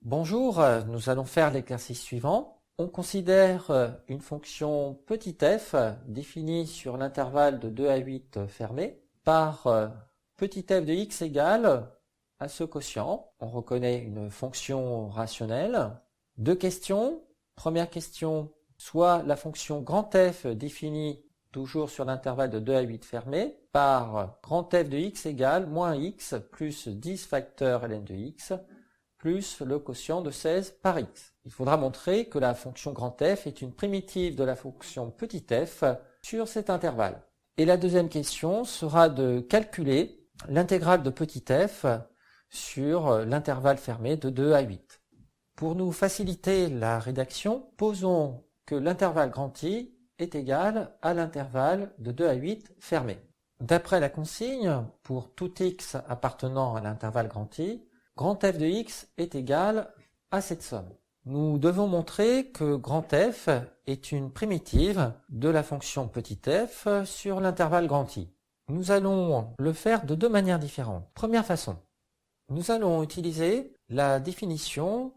Bonjour, nous allons faire l'exercice suivant. On considère une fonction petit f définie sur l'intervalle de 2 à 8 fermé par petit f de x égale à ce quotient. On reconnaît une fonction rationnelle. Deux questions. Première question, soit la fonction grand f définie toujours sur l'intervalle de 2 à 8 fermé par grand f de x égale moins x plus 10 facteur ln de x plus le quotient de 16 par x. Il faudra montrer que la fonction grand f est une primitive de la fonction petit f sur cet intervalle. Et la deuxième question sera de calculer l'intégrale de petit f sur l'intervalle fermé de 2 à 8. Pour nous faciliter la rédaction, posons que l'intervalle grand I est égal à l'intervalle de 2 à 8 fermé. D'après la consigne, pour tout x appartenant à l'intervalle grand I, grand f de x est égal à cette somme. Nous devons montrer que grand f est une primitive de la fonction petit f sur l'intervalle grand I. Nous allons le faire de deux manières différentes. Première façon, nous allons utiliser la définition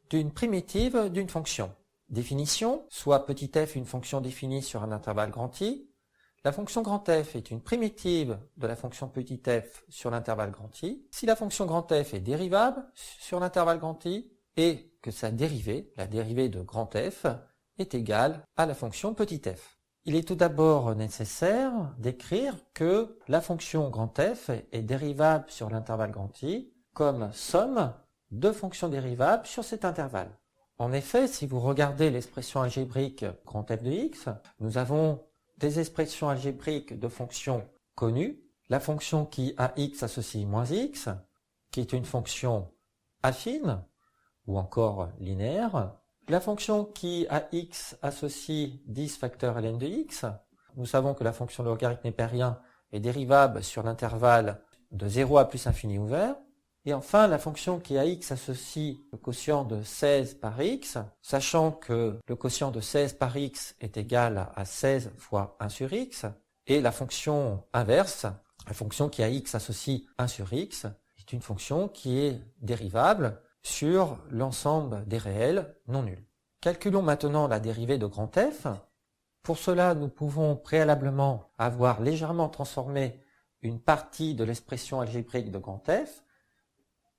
d'une primitive d'une fonction. Définition, soit petit f une fonction définie sur un intervalle grand I. La fonction grand f est une primitive de la fonction petit f sur l'intervalle grand I. Si la fonction grand f est dérivable sur l'intervalle grand I et que sa dérivée, la dérivée de grand f, est égale à la fonction petit f. Il est tout d'abord nécessaire d'écrire que la fonction grand f est dérivable sur l'intervalle grand I comme somme de fonctions dérivables sur cet intervalle. En effet, si vous regardez l'expression algébrique grand f de x, nous avons des expressions algébriques de fonctions connues, la fonction qui à x associe moins x, qui est une fonction affine, ou encore linéaire, la fonction qui à x associe 10 facteur ln de x, nous savons que la fonction logarithme népérien est dérivable sur l'intervalle de 0 à plus infini ouvert, et enfin la fonction qui à x associe le quotient de 16 par x, sachant que le quotient de 16 par x est égal à 16 fois 1 sur x, et la fonction inverse, la fonction qui à x associe 1 sur x, est une fonction qui est dérivable sur l'ensemble des réels non nuls. Calculons maintenant la dérivée de grand f. Pour cela, nous pouvons préalablement avoir légèrement transformé une partie de l'expression algébrique de grand f.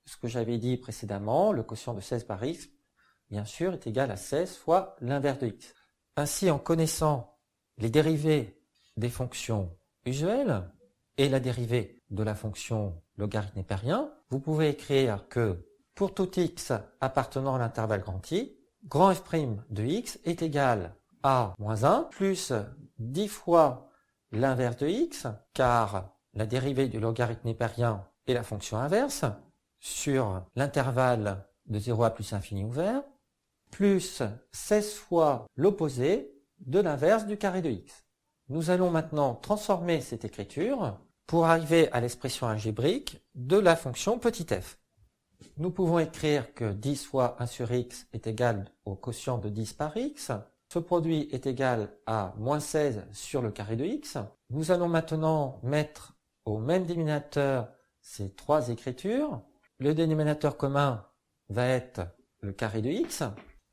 Ce que j'avais dit précédemment, le quotient de 16 par x, bien sûr, est égal à 16 fois l'inverse de x. Ainsi, en connaissant les dérivées des fonctions usuelles et la dérivée de la fonction logarithme népérien, vous pouvez écrire que pour tout x appartenant à l'intervalle grand I, grand f' de x est égal à moins 1 plus 10 fois l'inverse de x, car la dérivée du logarithme népérien est la fonction inverse, sur l'intervalle de 0 à plus infini ouvert, plus 16 fois l'opposé de l'inverse du carré de x. Nous allons maintenant transformer cette écriture pour arriver à l'expression algébrique de la fonction petit f. Nous pouvons écrire que 10 fois 1 sur x est égal au quotient de 10 par x. Ce produit est égal à moins 16 sur le carré de x. Nous allons maintenant mettre au même dénominateur ces trois écritures. Le dénominateur commun va être le carré de x.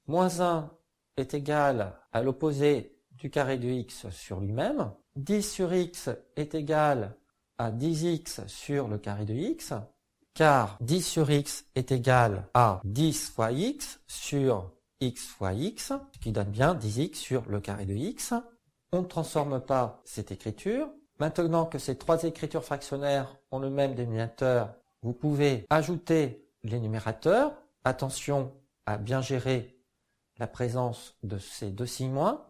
Moins 1 est égal à l'opposé du carré de x sur lui-même. 10 sur x est égal à 10x sur le carré de x, car 10 sur x est égal à 10 fois x sur x fois x, ce qui donne bien 10x sur le carré de x. On ne transforme pas cette écriture. Maintenant que ces trois écritures fractionnaires ont le même dénominateur, vous pouvez ajouter les numérateurs. Attention à bien gérer la présence de ces deux signes moins.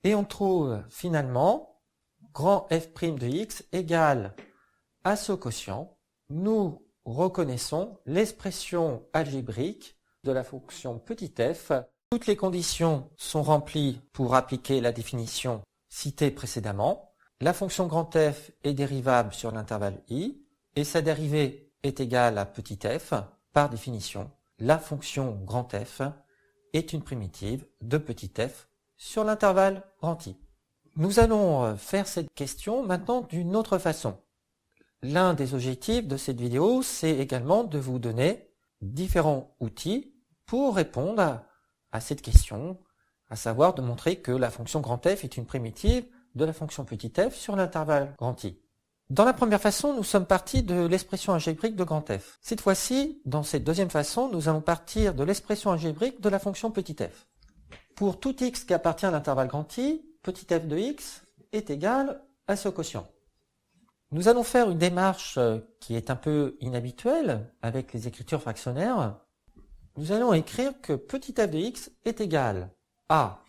Et on trouve finalement grand f' de x égale à ce quotient. Nous reconnaissons l'expression algébrique de la fonction petit f. Toutes les conditions sont remplies pour appliquer la définition citée précédemment. La fonction grand f est dérivable sur l'intervalle i et sa dérivée est égale à petit f. Par définition, la fonction grand f est une primitive de petit f sur l'intervalle grand I. Nous allons faire cette question maintenant d'une autre façon. L'un des objectifs de cette vidéo, c'est également de vous donner différents outils pour répondre à cette question, à savoir de montrer que la fonction grand F est une primitive de la fonction petit f sur l'intervalle grand I. Dans la première façon, nous sommes partis de l'expression algébrique de grand F. Cette fois-ci, dans cette deuxième façon, nous allons partir de l'expression algébrique de la fonction petit f. Pour tout x qui appartient à l'intervalle grand I, petit f de x est égal à ce quotient. Nous allons faire une démarche qui est un peu inhabituelle avec les écritures fractionnaires. Nous allons écrire que petit f de x est égal à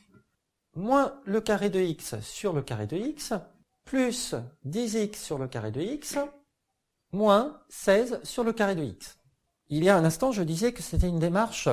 moins le carré de x sur le carré de x, plus 10x sur le carré de x, moins 16 sur le carré de x. Il y a un instant, je disais que c'était une démarche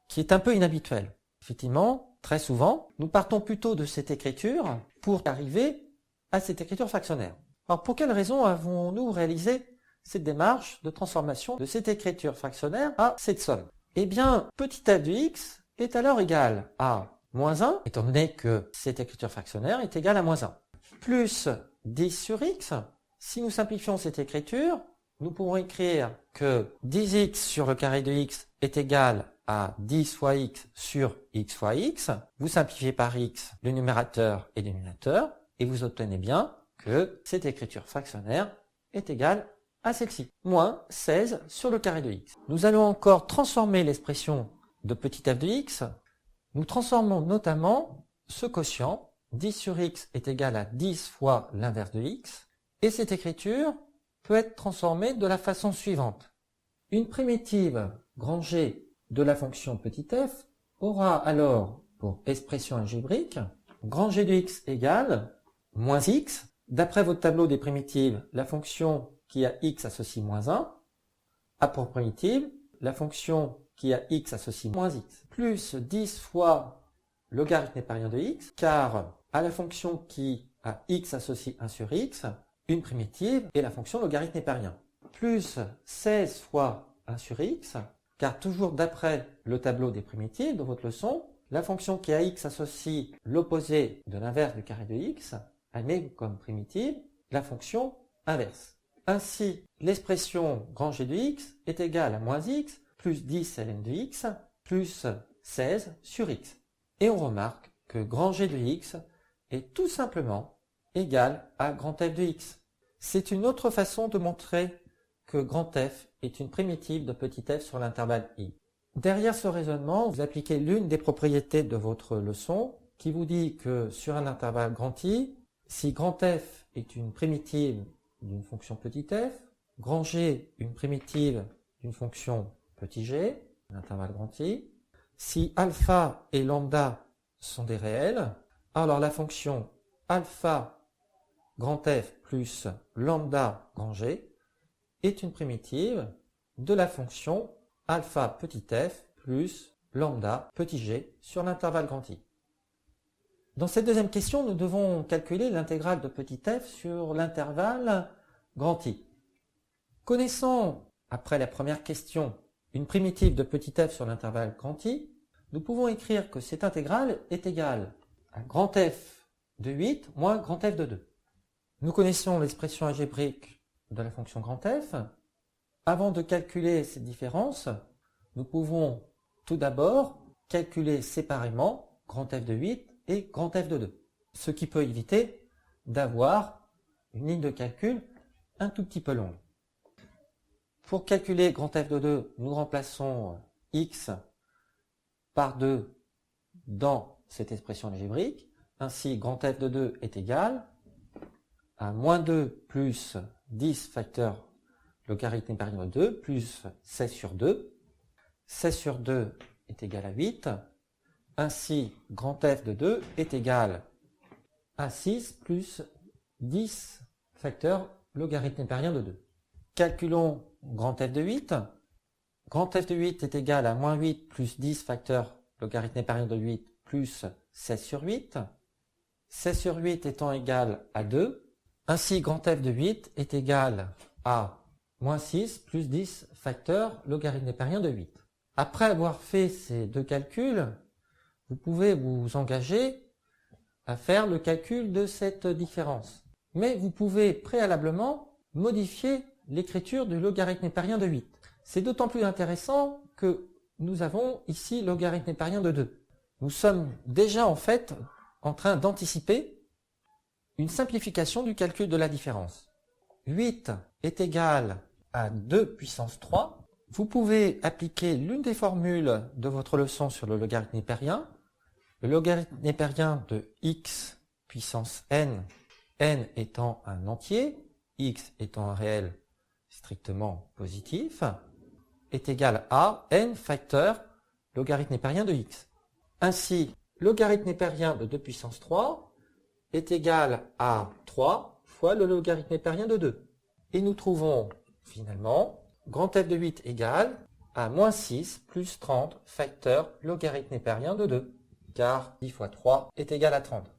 qui est un peu inhabituelle. Effectivement, très souvent, nous partons plutôt de cette écriture pour arriver à cette écriture fractionnaire. Alors, pour quelle raison avons-nous réalisé cette démarche de transformation de cette écriture fractionnaire à cette somme? Eh bien, petit f de x est alors égal à moins 1, étant donné que cette écriture fractionnaire est égale à moins 1, plus 10 sur x. Si nous simplifions cette écriture, nous pourrons écrire que 10x sur le carré de x est égal à 10 fois x sur x fois x. Vous simplifiez par x le numérateur et le dénominateur, et vous obtenez bien que cette écriture fractionnaire est égale à celle-ci, moins 16 sur le carré de x. Nous allons encore transformer l'expression de petit f de x. Nous transformons notamment ce quotient, 10 sur x est égal à 10 fois l'inverse de x, et cette écriture peut être transformée de la façon suivante. Une primitive grand G de la fonction petit f aura alors pour expression algébrique grand G de x égale moins x. D'après votre tableau des primitives, la fonction qui a x associe moins 1, a pour primitive la fonction qui a x associe moins x, plus 10 fois logarithme néparien de x, car à la fonction qui a x associe 1 sur x, une primitive est la fonction logarithme néparien, plus 16 fois 1 sur x, car toujours d'après le tableau des primitives de votre leçon, la fonction qui a x associe l'opposé de l'inverse du carré de x, elle met comme primitive la fonction inverse. Ainsi, l'expression grand G de x est égale à moins x plus 10 ln de x plus 16 sur x. Et on remarque que grand G de x est tout simplement égal à grand f de x. C'est une autre façon de montrer que grand f est une primitive de petit f sur l'intervalle i. Derrière ce raisonnement, vous appliquez l'une des propriétés de votre leçon qui vous dit que sur un intervalle grand I, si grand f est une primitive d'une fonction petit f, grand G une primitive d'une fonction petit g, l'intervalle grand I, si alpha et lambda sont des réels, alors la fonction alpha grand F plus lambda grand G est une primitive de la fonction alpha petit f plus lambda petit g sur l'intervalle grand I. Dans cette deuxième question, nous devons calculer l'intégrale de petit f sur l'intervalle grand I. Connaissant, après la première question, une primitive de petit f sur l'intervalle grand I, nous pouvons écrire que cette intégrale est égale à grand F de 8 moins grand F de 2. Nous connaissons l'expression algébrique de la fonction grand F. Avant de calculer cette différence, nous pouvons tout d'abord calculer séparément grand F de 8 et grand F de 2, ce qui peut éviter d'avoir une ligne de calcul un tout petit peu longue. Pour calculer grand F de 2, nous remplaçons x par 2 dans cette expression algébrique. Ainsi, grand F de 2 est égal à moins 2 plus 10 facteur logarithme néparien de 2 plus 16 sur 2. 16 sur 2 est égal à 8. Ainsi, grand F de 2 est égal à 6 plus 10 facteur logarithme néparien de 2. Calculons grand F de 8. Grand F de 8 est égal à moins 8 plus 10 facteur logarithme néparien de 8 plus 16 sur 8. 16 sur 8 étant égal à 2. Ainsi, grand F de 8 est égal à moins 6 plus 10 facteur logarithme néparien de 8. Après avoir fait ces deux calculs, vous pouvez vous engager à faire le calcul de cette différence. Mais vous pouvez préalablement modifier l'écriture du logarithme népérien de 8. C'est d'autant plus intéressant que nous avons ici logarithme népérien de 2. Nous sommes déjà en fait en train d'anticiper une simplification du calcul de la différence. 8 est égal à 2 puissance 3. Vous pouvez appliquer l'une des formules de votre leçon sur le logarithme népérien. Le logarithme népérien de x puissance n, n étant un entier, x étant un réel strictement positif, est égal à n facteur logarithme népérien de x. Ainsi, logarithme népérien de 2 puissance 3 est égal à 3 fois le logarithme népérien de 2. Et nous trouvons finalement grand F de 8 égale à moins 6 plus 30 facteur logarithme népérien de 2, car 10 fois 3 est égal à 30.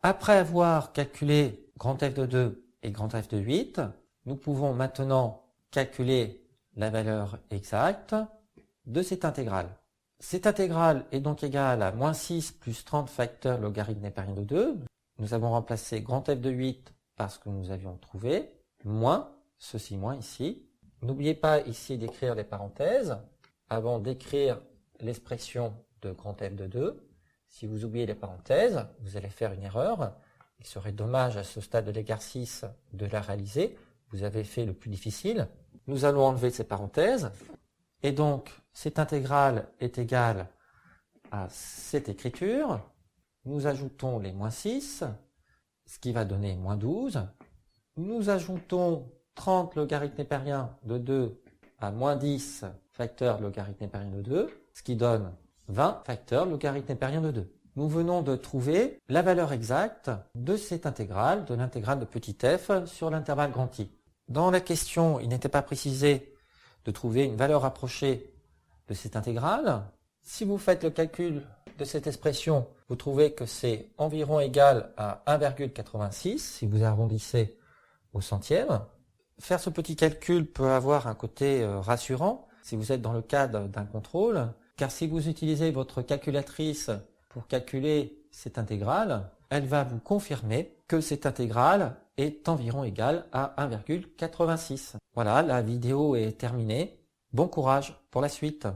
Après avoir calculé grand F de 2 et grand F de 8, nous pouvons maintenant calculer la valeur exacte de cette intégrale. Cette intégrale est donc égale à moins 6 plus 30 facteur logarithme népérien de 2. Nous avons remplacé grand F de 8 par ce que nous avions trouvé, moins, ceci moins ici. N'oubliez pas ici d'écrire les parenthèses avant d'écrire l'expression de grand F de 2. Si vous oubliez les parenthèses, vous allez faire une erreur. Il serait dommage à ce stade de l'exercice de la réaliser. Vous avez fait le plus difficile. Nous allons enlever ces parenthèses. Et donc, cette intégrale est égale à cette écriture. Nous ajoutons les moins 6, ce qui va donner moins 12. Nous ajoutons 30 logarithme népérien de 2 à moins 10 facteur logarithme népérien de 2, ce qui donne 20 facteur logarithme népérien de 2. Nous venons de trouver la valeur exacte de cette intégrale, de l'intégrale de petit f sur l'intervalle grand I. Dans la question, il n'était pas précisé de trouver une valeur approchée de cette intégrale. Si vous faites le calcul de cette expression, vous trouvez que c'est environ égal à 1,86 si vous arrondissez au centième. Faire ce petit calcul peut avoir un côté rassurant si vous êtes dans le cadre d'un contrôle, car si vous utilisez votre calculatrice pour calculer cette intégrale, elle va vous confirmer que cette intégrale est environ égale à 1,86. Voilà, la vidéo est terminée. Bon courage pour la suite.